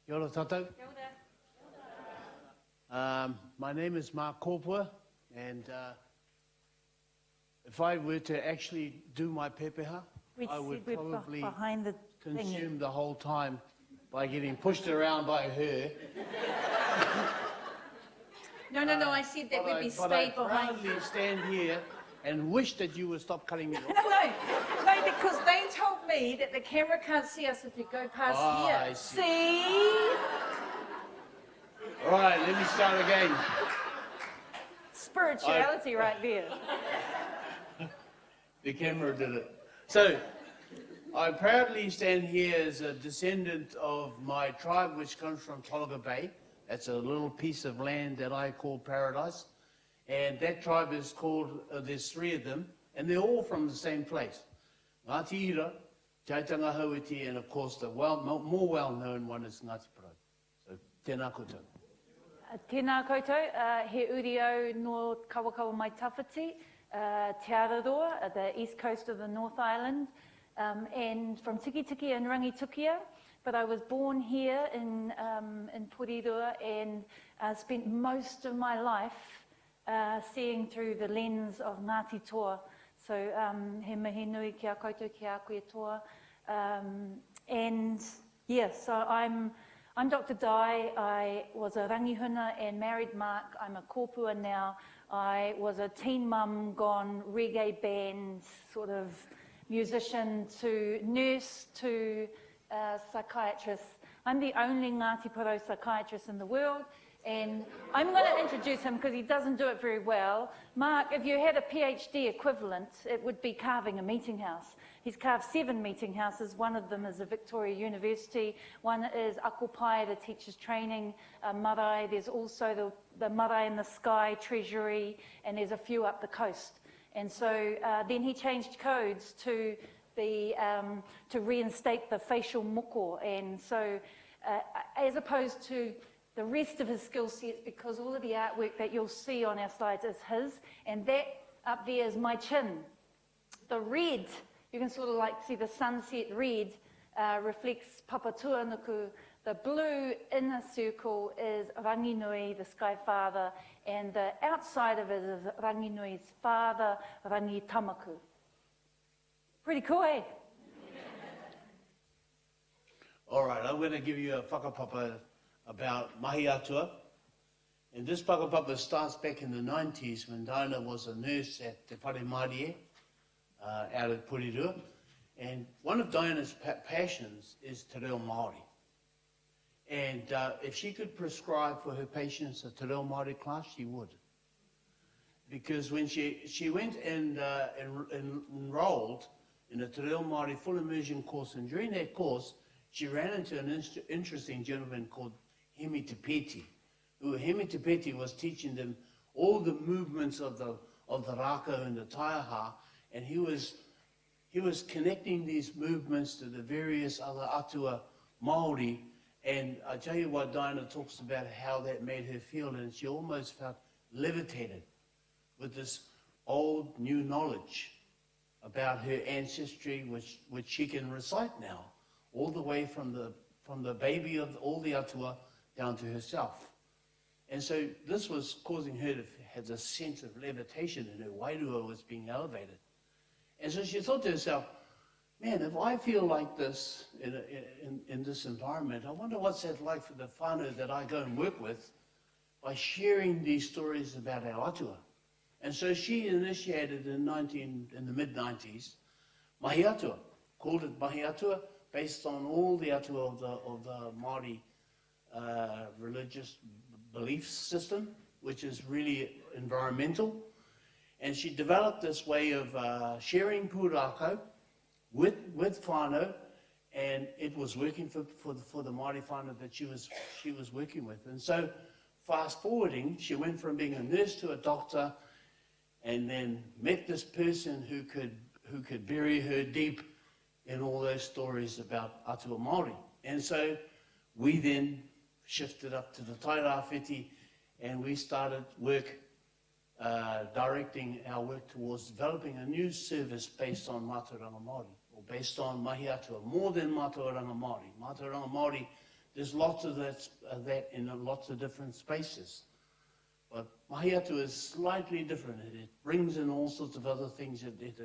Kia ora tātou. My name is Mark Kopua, and if I were to actually do my pepeha, I would probably consume the whole time by getting pushed around by her. No, I said that we'd be stayed behind. But I proudly stand here and wish that you would stop cutting me off. No, because they told me that the camera can't see us if we go past here. I see. See? All right, let me start again. Spirituality right there. The camera did it. So, I proudly stand here as a descendant of my tribe, which comes from Tohunga Bay. That's a little piece of land that I call paradise. And that tribe is called, there's 3 of them, and they're all from the same place. Ngāti Ira, Taitanga Hauiti, and of course the more well-known one is Ngāti Parau. So, tēnā koutou. Tēnā koutou, he urio no Kawakawa mai tawhiti, Te Araroa, the east coast of the North Island, and from Tikitiki and Rangitukia. But I was born here in Porirua and spent most of my life seeing through the lens of Ngāti Toa. So he mihi nui ki a koutou ki a koe toa. And yes, so I'm Dr. Dai. I was a rangihuna and married Mark. I'm a kopua now. I was a teen mum gone reggae band sort of musician to nurse to psychiatrist. I'm the only Ngāti Porou psychiatrist in the world, and I'm going to introduce him because he doesn't do it very well. Mark, if you had a PhD equivalent, it would be carving a meeting house. He's carved 7 meeting houses. One of them is a Victoria University. One is Akupai, the teacher's training marae. There's also the marae in the sky, Treasury, and there's a few up the coast. And so then he changed codes to reinstate the facial moko, and so as opposed to the rest of his skill set, because all of the artwork that you'll see on our slides is his, and that up there is my chin. The red, you can sort of like see the sunset red reflects Papatua Nuku. The blue inner circle is Ranginui, the Sky Father, and the outside of it is Ranginui's father, Rangi Tamaku. Pretty cool, eh? All right, I'm going to give you a whakapapa about Mahi Atua. And this whakapapa starts back in the 90s when Diana was a nurse at Te Whare Mārie out at Porirua. And one of Diana's passions is te reo Māori. And if she could prescribe for her patients a te reo Māori class, she would. Because when she went and enrolled in a te reo Māori full immersion course, and during that course, she ran into an interesting gentleman called Hemi Te Peti, who Hemi Te Peti was teaching them all the movements of the rako and the taiaha, and he was connecting these movements to the various other atua Māori, and I tell you what, Diana talks about how that made her feel, and she almost felt levitated with this old new knowledge about her ancestry, which she can recite now, all the way from the baby of all the atua down to herself. And so this was causing her to have a sense of levitation, and her wairua was being elevated. And so she thought to herself, man, if I feel like this in this environment, I wonder what's that like for the whānau that I go and work with by sharing these stories about our atua. And so she initiated in the mid-90s Mahi Atua, called it Mahi Atua, based on all the atua of the Māori religious belief system, which is really environmental. And she developed this way of sharing pūrākau with whānau, and it was working for the Māori whānau that she was working with. And so, fast forwarding, she went from being a nurse to a doctor, and then met this person who could bury her deep in all those stories about atua Māori. And so we then shifted up to the Tairāwhiti, and we started directing our work towards developing a new service based on Mātauranga Māori, or based on Mahi Atua, more than Mātauranga Māori. Mātauranga Māori There's lots of that in lots of different spaces. But Mahi Atua is slightly different. It brings in all sorts of other things. It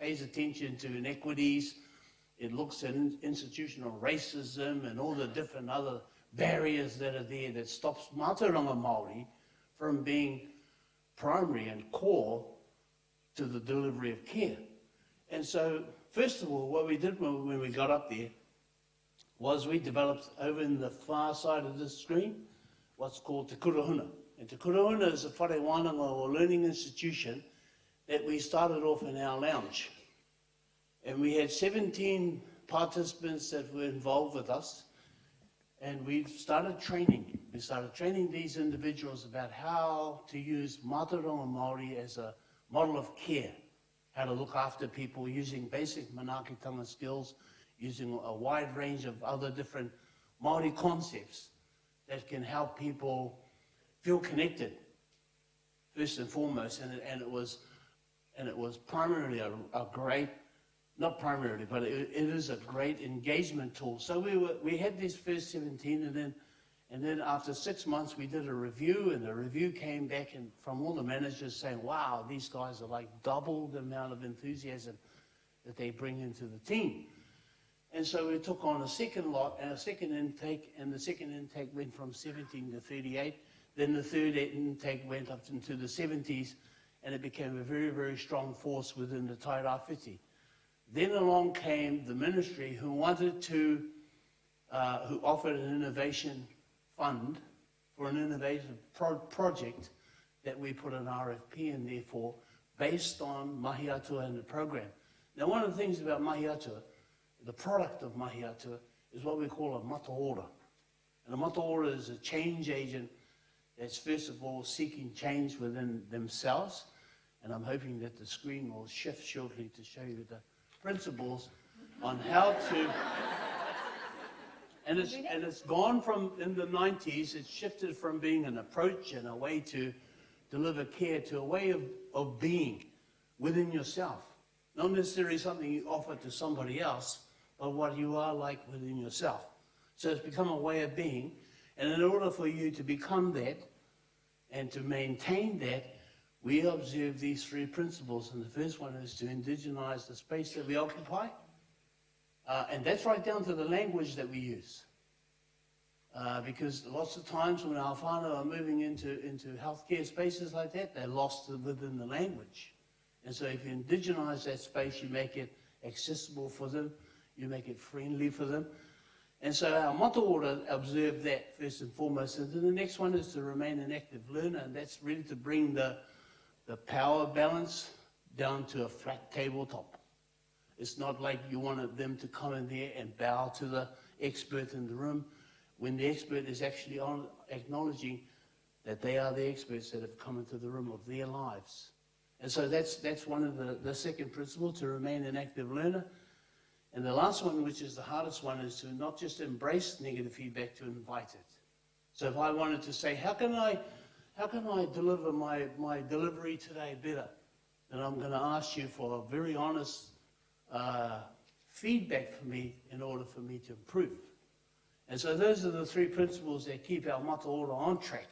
pays attention to inequities. It looks at institutional racism and all the different other barriers that are there that stops Mātauranga Māori from being primary and core to the delivery of care. And so, first of all, what we did when we got up there was we developed over in the far side of the screen what's called Te Kurahuna. And Te Kurahuna is a whare wānanga or learning institution that we started off in our lounge. And we had 17 participants that were involved with us. And we started training. We started training these individuals about how to use Mātauranga Māori as a model of care, how to look after people using basic manaakitanga skills, using a wide range of other different Māori concepts that can help people feel connected, first and foremost. And it was primarily a great, not primarily, but it is a great engagement tool. So we had these first 17, and then after 6 months we did a review, and the review came back and from all the managers saying, wow, these guys are like double the amount of enthusiasm that they bring into the team. And so we took on a second lot and a second intake, and the second intake went from 17 to 38. Then the third intake went up into the 70s, and it became a very, very strong force within the Tairawhiti. Then along came the ministry who wanted to, who offered an innovation fund for an innovative project that we put an RFP in there for, based on Mahi Atua and the program. Now, one of the things about Mahi Atua, the product of Mahi Atua, is what we call a mataora. And a mataora is a change agent that's first of all seeking change within themselves. And I'm hoping that the screen will shift shortly to show you the principles on how to, and it's gone from, in the 90s, it's shifted from being an approach and a way to deliver care to a way of being within yourself. Not necessarily something you offer to somebody else, but what you are like within yourself. So it's become a way of being, and in order for you to become that and to maintain that, we observe these three principles, and the first one is to indigenize the space that we occupy, and that's right down to the language that we use. Because lots of times when our whānau are moving into healthcare spaces like that, they're lost within the language. And so if you indigenize that space, you make it accessible for them, you make it friendly for them. And so our mataora observe that first and foremost. And then the next one is to remain an active learner, and that's really to bring the power balance down to a flat tabletop. It's not like you wanted them to come in there and bow to the expert in the room, when the expert is actually acknowledging that they are the experts that have come into the room of their lives. And so that's one of the second principle, to remain an active learner. And the last one, which is the hardest one, is to not just embrace negative feedback, to invite it. So if I wanted to say, how can I deliver my delivery today better? Then I'm going to ask you for a very honest feedback for me in order for me to improve. And so those are the three principles that keep our mataora on track.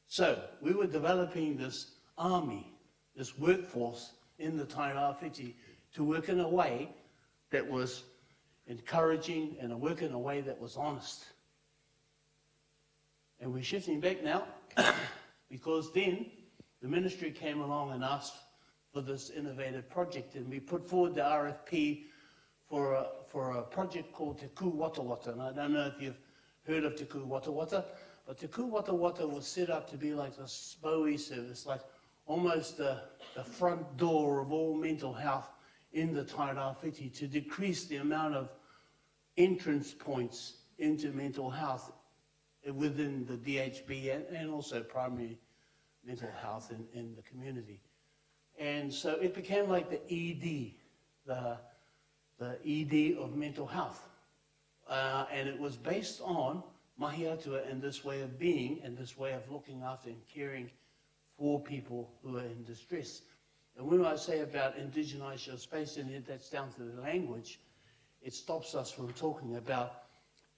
So we were developing this army, this workforce in the Tairawhiti to work in a way that was encouraging and work in a way that was honest. And we're shifting back now because then the ministry came along and asked for this innovative project, and we put forward the RFP for a project called Te Ku Wata Wata. And I don't know if you've heard of Te Ku Wata Wata, but Te Ku Wata Wata was set up to be like a SPOE service, like almost the front door of all mental health in the Tairawhiti, to decrease the amount of entrance points into mental health within the DHB and also primary mental health in the community. And so it became like the ED, the ED of mental health. And it was based on Mahi Atua and this way of being and this way of looking after and caring for people who are in distress. And when I say about indigenize your space, and that's down to the language, it stops us from talking about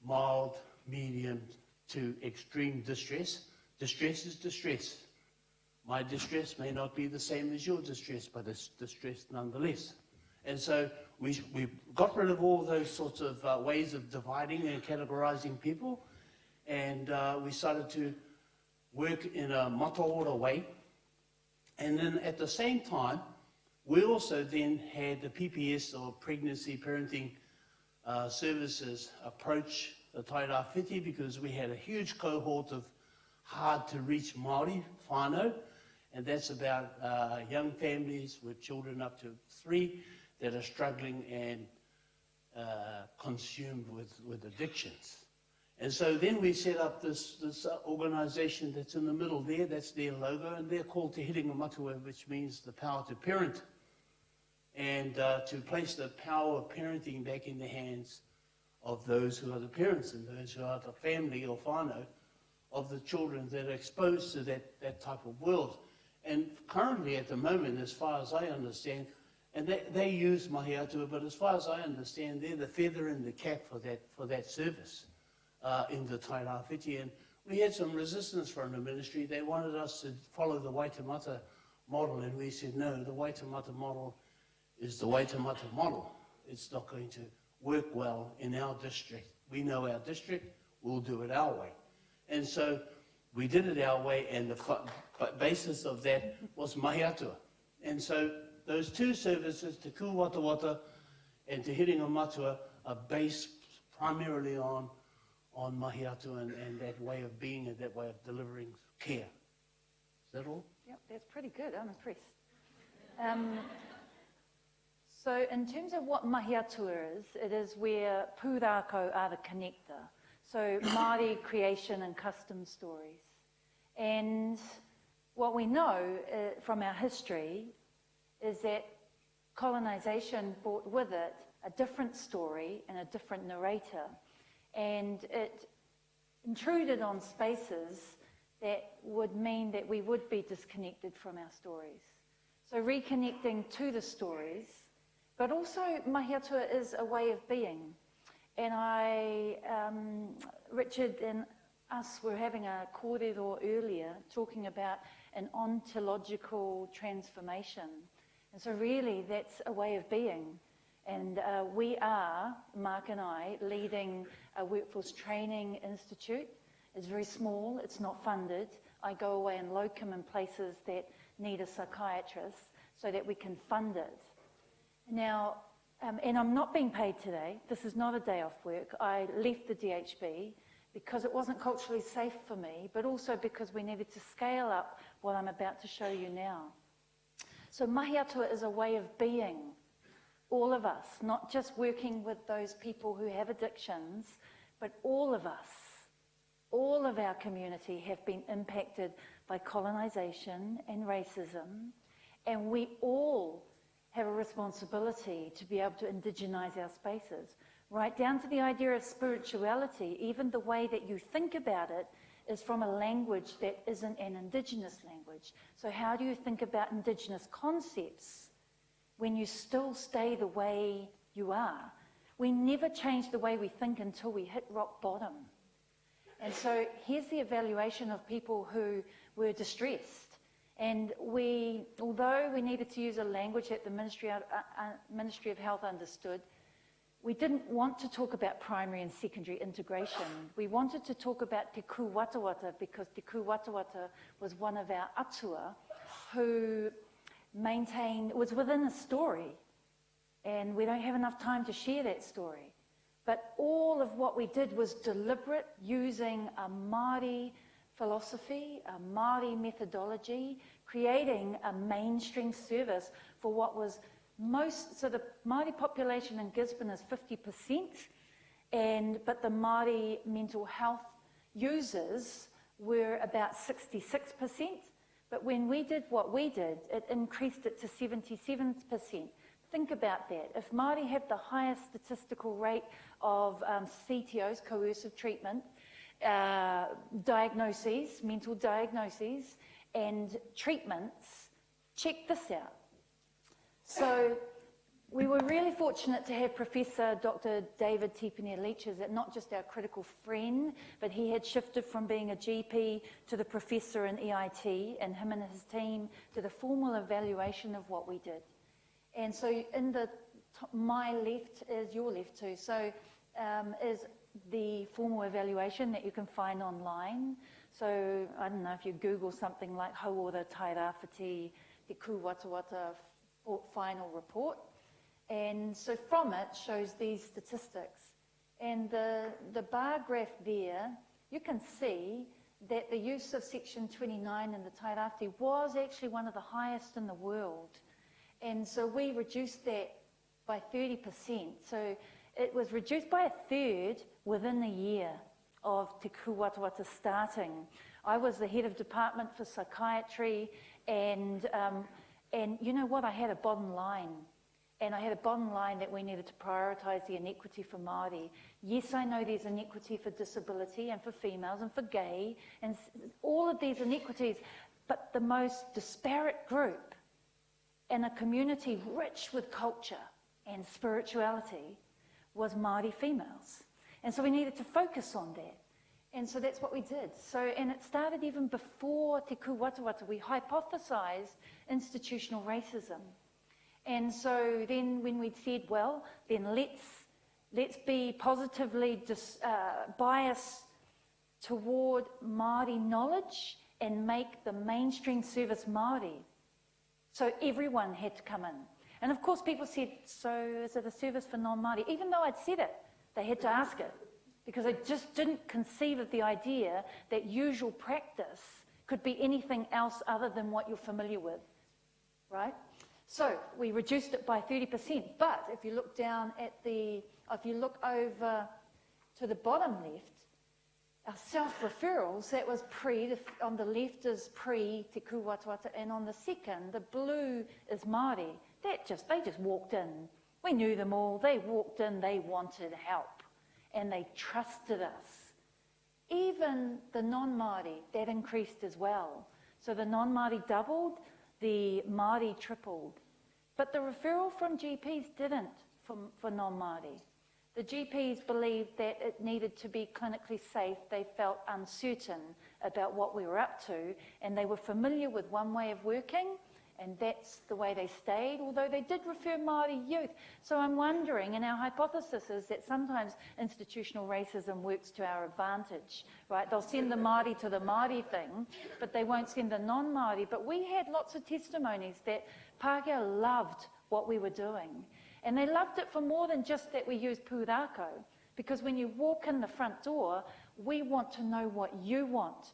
mild medium to extreme distress. Distress is distress. My distress may not be the same as your distress, but it's distress nonetheless. And so we got rid of all those sorts of ways of dividing and categorizing people, and we started to work in a mata-ora way. And then at the same time, we also then had the PPS, or Pregnancy Parenting Services, approach the Tairawhiti, because we had a huge cohort of hard-to-reach Māori whānau, and that's about young families with children up to 3 that are struggling and consumed with addictions. And so then we set up this organisation that's in the middle there, that's their logo, and they're called Te Hiringa Matua, which means the power to parent, and to place the power of parenting back in the hands of those who are the parents and those who are the family or whānau of the children that are exposed to that type of world. And currently at the moment, as far as I understand, and they use Mahi Atua, but as far as I understand, they're the feather in the cap for that service in the Tairawhiti. And we had some resistance from the ministry. They wanted us to follow the Waitemata model, and we said, no, the Waitemata model is the Waitemata model. It's not going to work well in our district. We know our district, we'll do it our way. And so we did it our way, and the basis of that was Mahi Atua. And so those two services, Te Ku Wata Wata and Te Hiringa Matua, are based primarily on Mahi Atua and that way of being and that way of delivering care. Is that all? Yep, that's pretty good. I'm impressed. So in terms of what Mahi Atua is, it is where pūrākau are the connector. So Māori creation and custom stories. And what we know from our history is that colonisation brought with it a different story and a different narrator. And it intruded on spaces that would mean that we would be disconnected from our stories. So reconnecting to the stories, but also Mahi Atua is a way of being. And Richard and us were having a kōrero earlier talking about an ontological transformation. And so really that's a way of being. And we are, Mark and I, leading a workforce training institute. It's very small, it's not funded. I go away and locum in places that need a psychiatrist so that we can fund it. Now, and I'm not being paid today. This is not a day off work. I left the DHB because it wasn't culturally safe for me, but also because we needed to scale up what I'm about to show you now. So Mahi Atua is a way of being. All of us, not just working with those people who have addictions, but all of us, all of our community have been impacted by colonisation and racism, and we all have a responsibility to be able to indigenize our spaces, right down to the idea of spirituality. Even the way that you think about it is from a language that isn't an Indigenous language. So how do you think about Indigenous concepts when you still stay the way you are? We never change the way we think until we hit rock bottom. And so here's the evaluation of people who were distressed. And although we needed to use a language that the Ministry of Health understood, we didn't want to talk about primary and secondary integration. We wanted to talk about Te Ku Wata Wata, because Te Ku Wata Wata was one of our atua who was within a story. And we don't have enough time to share that story. But all of what we did was deliberate, using a Māori philosophy, a Māori methodology, creating a mainstream service for what was so the Māori population in Gisborne is 50%, but the Māori mental health users were about 66%. But when we did what we did, it increased it to 77%. Think about that. If Māori have the highest statistical rate of CTOs, coercive treatment, diagnoses, mental diagnoses, and treatments, check this out. So We were really fortunate to have Professor Dr. David Tipene Leach as not just our critical friend, but he had shifted from being a GP to the professor in EIT, and him and his team to the formal evaluation of what we did. And so in the my left is your left too, so is the formal evaluation that you can find online. So I don't know if you Google something like Hauora Tairawhiti Te Kuwatawata final report. And so from it shows these statistics. And the bar graph there, you can see that the use of Section 29 in the Tairawhiti was actually one of the highest in the world. And so we reduced that by 30%. So it was reduced by a third within a year of Te Kuwatawata starting. I was the head of department for psychiatry, and you know what? I had a bottom line. And I had a bottom line that we needed to prioritise the inequity for Māori. Yes, I know there's inequity for disability and for females and for gay and all of these inequities, but the most disparate group in a community rich with culture and spirituality was Māori females. And so we needed to focus on that. And so that's what we did. So, and it started even before Te Kuwatawata. We hypothesised institutional racism. And so then when we said, well, then let's be positively biased toward Māori knowledge and make the mainstream service Māori. So everyone had to come in. And of course people said, so is it a service for non-Māori? Even though I'd said it, they had to ask it, because I just didn't conceive of the idea that usual practice could be anything else other than what you're familiar with, right? So we reduced it by 30%, but if you look down at if you look over to the bottom left, our self-referrals, that was on the left is pre-Te Kuwatawata, and on the second, the blue is Māori. They just walked in. We knew them all. They walked in, they wanted help, and they trusted us. Even the non-Māori, that increased as well. So the non-Māori doubled, the Māori tripled. But the referral from GPs didn't for non-Māori. The GPs believed that it needed to be clinically safe. They felt uncertain about what we were up to, and they were familiar with one way of working, and that's the way they stayed, although they did refer Māori youth. So I'm wondering, and our hypothesis is that sometimes institutional racism works to our advantage, right? They'll send the Māori to the Māori thing, but they won't send the non-Māori. But we had lots of testimonies that Pākehā loved what we were doing. And they loved it for more than just that we used pūrākau, because when you walk in the front door, we want to know what you want,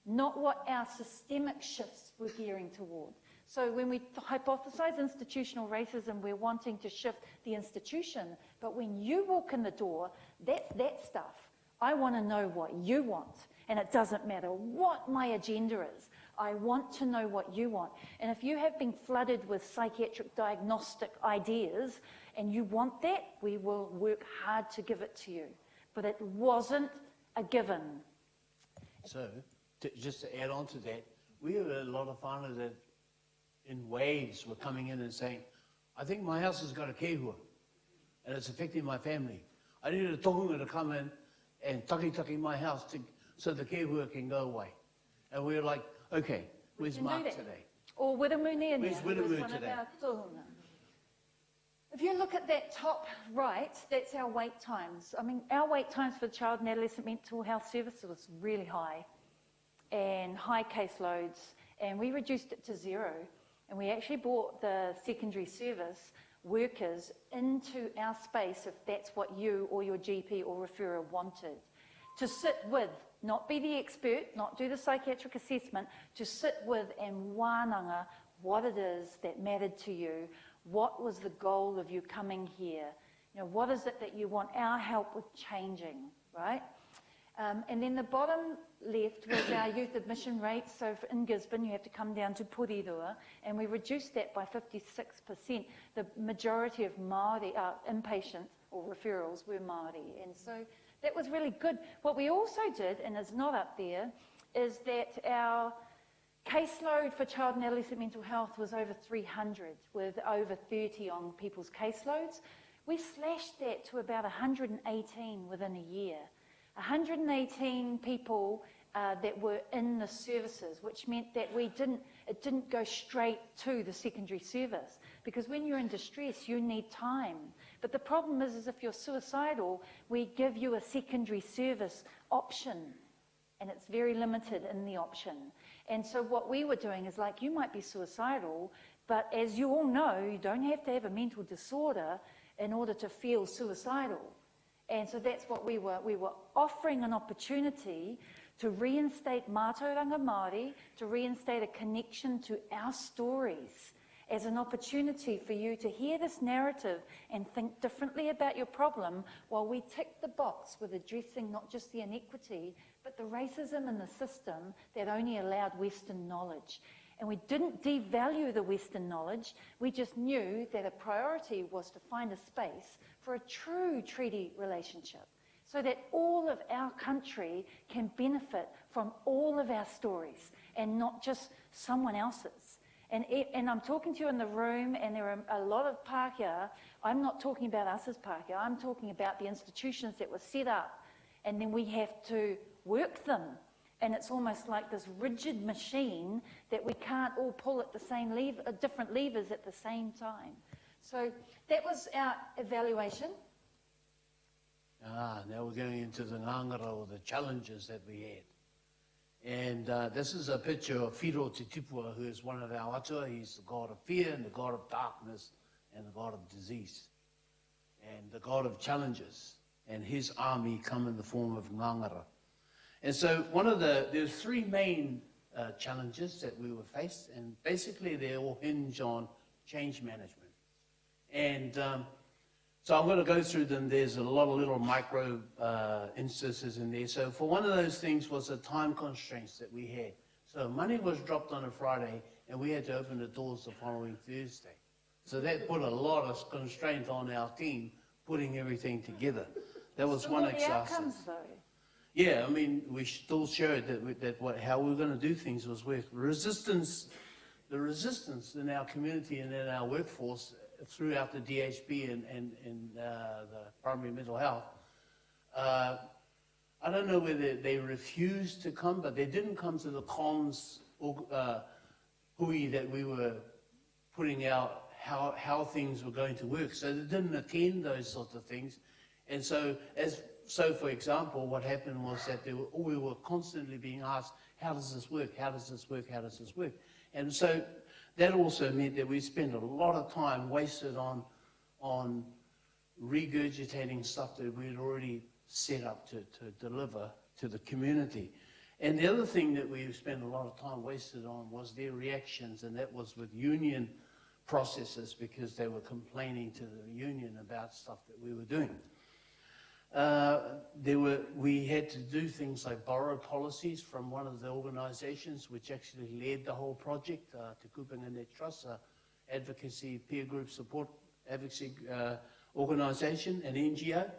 not what our systemic shifts were gearing toward. So when we hypothesize institutional racism, we're wanting to shift the institution, but when you walk in the door, that's that stuff. I want to know what you want, and it doesn't matter what my agenda is. I want to know what you want. And if you have been flooded with psychiatric diagnostic ideas and you want that, we will work hard to give it to you. But it wasn't a given. So, just to add on to that, we have a lot of whānau that in waves were coming in and saying, I think my house has got a kehua and it's affecting my family. I need a tohunga to come in and taki my house so the kehua can go away. And we were like, okay, where's Mark today? Or Wiramuni Where's Wiramuni today? If you look at that top right, that's our wait times. I mean, our wait times for child and adolescent mental health services was really high, and high caseloads, and we reduced it to 0. And we actually brought the secondary service workers into our space, if that's what you or your GP or referrer wanted, to sit with, not be the expert, not do the psychiatric assessment, to sit with and wānanga what it is that mattered to you, what was the goal of you coming here, you know, what is it that you want our help with changing, right? And then the bottom left was our youth admission rate. So in Gisborne, you have to come down to Porirua, and we reduced that by 56%. The majority of Māori inpatient or referrals were Māori, and so that was really good. What we also did, and is not up there, is that our Caseload for child and adolescent mental health was over 300, with over 30 on people's caseloads. We slashed that to about 118 within a year. 118 people that were in the services, which meant that it didn't go straight to the secondary service, because when you're in distress, you need time. But the problem is if you're suicidal, we give you a secondary service option, and it's very limited in the option. And so what we were doing is, like, you might be suicidal, but as you all know, you don't have to have a mental disorder in order to feel suicidal. And so that's what we were offering an opportunity to reinstate mātauranga Māori, to reinstate a connection to our stories as an opportunity for you to hear this narrative and think differently about your problem, while we tick the box with addressing not just the inequity, but the racism in the system that only allowed Western knowledge. And we didn't devalue the Western knowledge, we just knew that a priority was to find a space for a true treaty relationship, so that all of our country can benefit from all of our stories and not just someone else's. And I'm talking to you in the room, and there are a lot of Pākehā. I'm not talking about us as Pākehā, I'm talking about the institutions that were set up, and then we have to work them. And it's almost like this rigid machine that we can't all pull at the same different levers at the same time. So that was our evaluation. Now we're going into the ngangara, or the challenges that we had. And this is a picture of Whiro Te Tipua, who is one of our atua. He's the god of fear and the god of darkness and the god of disease and the god of challenges. And his army come in the form of ngangara. And so there's three main challenges that we were faced, and basically they all hinge on change management. And so I'm going to go through them. There's a lot of little micro instances in there. So for one of those things was the time constraints that we had. So money was dropped on a Friday, and we had to open the doors the following Thursday. So that put a lot of constraint on our team, putting everything together. That was one exercise. The outcomes, though. Yeah, I mean, we still showed how we were going to do things was with resistance. The resistance in our community and in our workforce throughout the DHB and the primary mental health. I don't know whether they refused to come, but they didn't come to the comms hui that we were putting out how things were going to work. So they didn't attend those sorts of things. And so, for example, what happened was that we were constantly being asked, how does this work? How does this work? How does this work? And so that also meant that we spent a lot of time wasted on regurgitating stuff that we had already set up to deliver to the community. And the other thing that we spent a lot of time wasted on was their reactions, and that was with union processes, because they were complaining to the union about stuff that we were doing. We had to do things like borrow policies from one of the organisations which actually led the whole project, Te Kupunga Net Trust, advocacy, peer group support advocacy organisation, an NGO.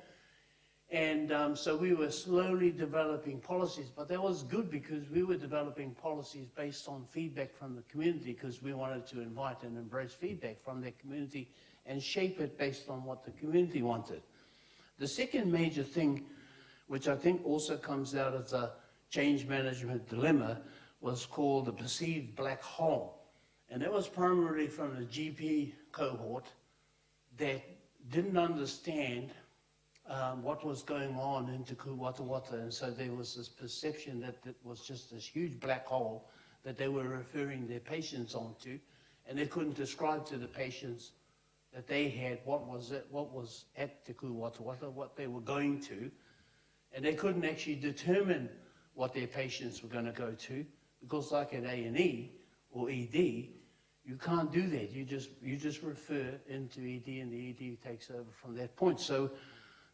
And so we were slowly developing policies, but that was good because we were developing policies based on feedback from the community, because we wanted to invite and embrace feedback from their community and shape it based on what the community wanted. The second major thing, which I think also comes out of the change management dilemma, was called the perceived black hole. And that was primarily from the GP cohort that didn't understand what was going on in Te Kuwata, and so there was this perception that it was just this huge black hole that they were referring their patients onto, and they couldn't describe to the patients that they had what was at Te Kuwata, what they were going to, and they couldn't actually determine what their patients were going to go to, because like at A&E or ED, you can't do that. You just refer into ED, and the ED takes over from that point. So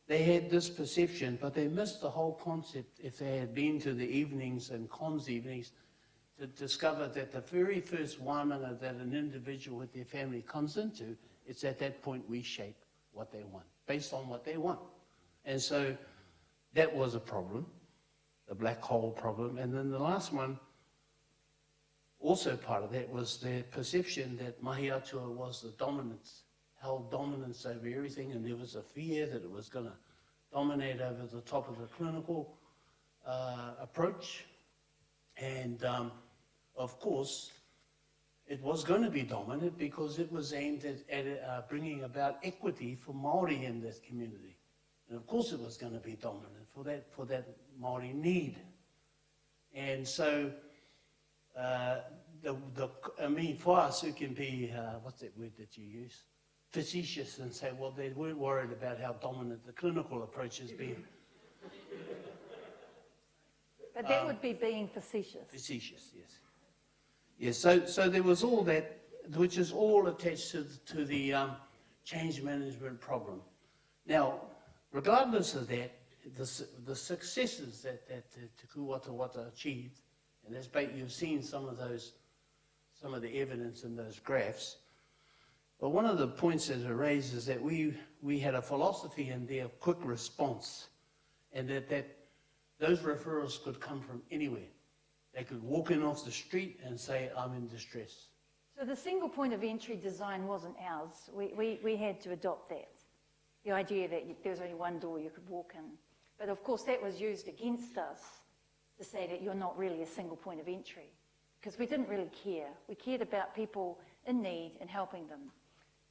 they had this perception, but they missed the whole concept if they had been to the evenings and comms evenings to discover that the very first wānanga that an individual with their family comes into, it's at that point we shape what they want, based on what they want. And so that was a problem, the black hole problem. And then the last one, also part of that was their perception that Mahi Atua was the dominance, held dominance over everything, and there was a fear that it was going to dominate over the top of the clinical approach. And of course, it was going to be dominant because it was aimed at bringing about equity for Māori in this community. And of course it was going to be dominant for that Māori need. And so, I mean, for us who can be, what's that word that you use? Facetious and say, well, they weren't worried about how dominant the clinical approach has been. But that would be being facetious. Facetious, yes. Yes, so there was all that, which is all attached to the change management problem. Now, regardless of that, the successes that Te Kuwata achieved, and as you've seen some of the evidence in those graphs, but one of the points that are raised is that we had a philosophy in there of quick response, and that those referrals could come from anywhere. They could walk in off the street and say, I'm in distress. So the single point of entry design wasn't ours. We had to adopt that. The idea that there was only one door you could walk in. But of course that was used against us to say that you're not really a single point of entry. Because we didn't really care. We cared about people in need and helping them.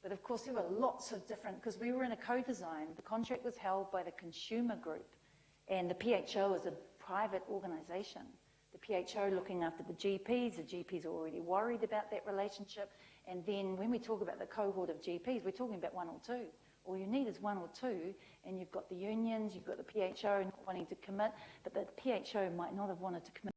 But of course there were lots of different, because we were in a co-design, the contract was held by the consumer group, and the PHO is a private organisation. The PHO looking after the GPs are already worried about that relationship, and then when we talk about the cohort of GPs, we're talking about one or two. All you need is one or two, and you've got the unions, you've got the PHO not wanting to commit, but the PHO might not have wanted to commit